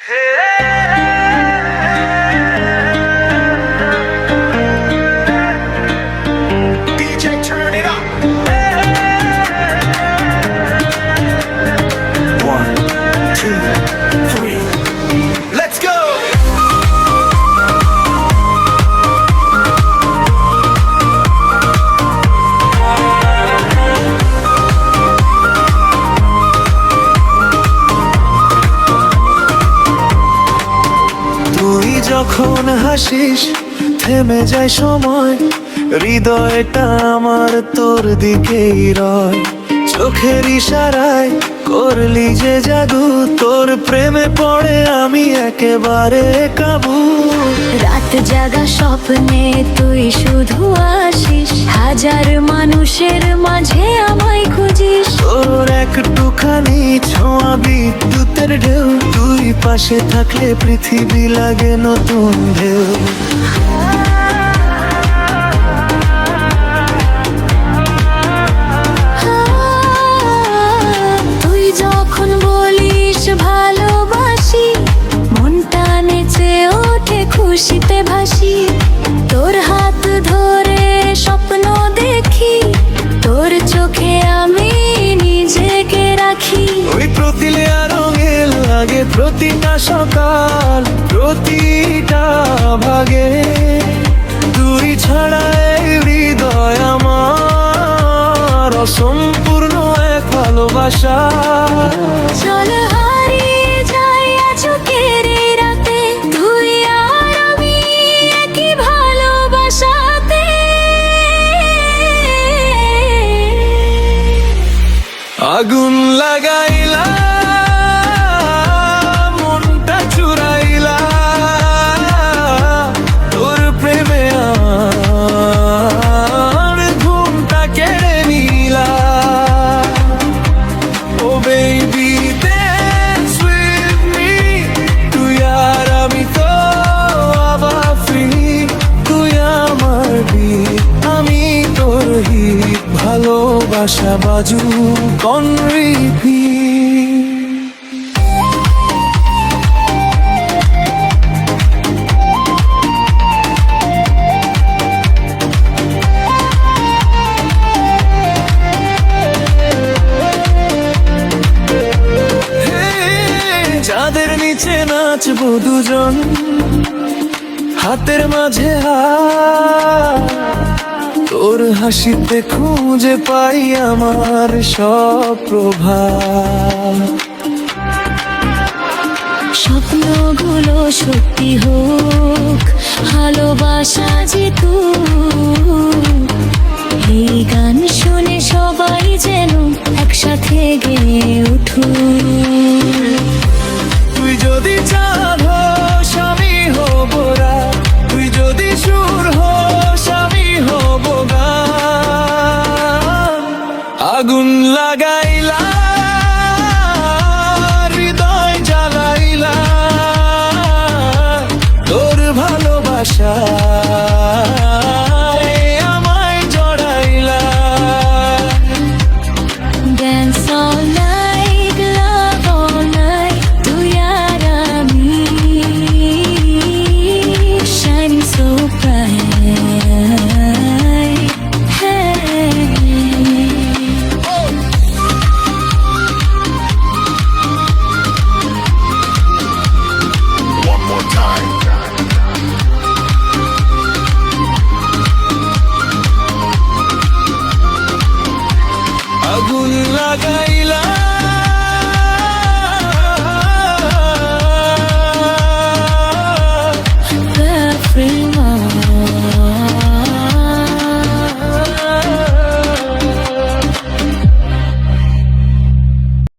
DJ, turn it up. One, two, three. Let's go. তুই যখন হাসিস থেমে যায় সময়, হৃদয়টা আমার তোর দিকেই রয়। চোখের ইশারায় করলি যে জাদু, তোর প্রেমে পড়ে আমি একেবারে কাবু। রাত জাগা স্বপ্নে তুই শুধু আসিস, হাজার মানুষের মাঝে আমায় খুঁজিস। তোর একটুখানি ছোঁয়া বিদ্যুতের ঢেউ, তুই পাশে থাকলে পৃথিবী লাগে নতুন ঢেউ। তুই যখন বলিস ভালোবাসি, মনটা নেচে ওঠে খুশিতে ভাসি। তোর হাত ধরে স্বপ্ন দেখি, তোর চোখে আমি নিজেকে রাখি। ওই প্রতিলে রঙে লাগে প্রতিটা সকাল, প্রতিটা ভাগে। তুই ছাড়া এই হৃদয় আমার অসম্পূর্ণ এক ভালোবাসা। চল হারিয়ে যাই আজকের এই রাতে, তুই আর আমি একই ভালোবাসাতে। আগুন লাগাইলা, মনটা চুরাইলা, তোর প্রেমে আমার ঘুমটা কেড়ে নিলা। ও বেবি dance with me, তুই আর আমি তো আবার ফ্রি। তুই আমার beat, আমি তোর হিট, ভালোবাসা বাজু on repeat। চাঁদের নিচে নাচবো দুজন, হাতের মাঝে হাত। তোর হাসিতে খুঁজে পাই আমার সব প্রভাব। স্বপ্নগুলো সত্যি হোক, ভালোবাসা জিতু। এই গান শুনে সবাই যেন একসাথে গেয়ে উঠুক।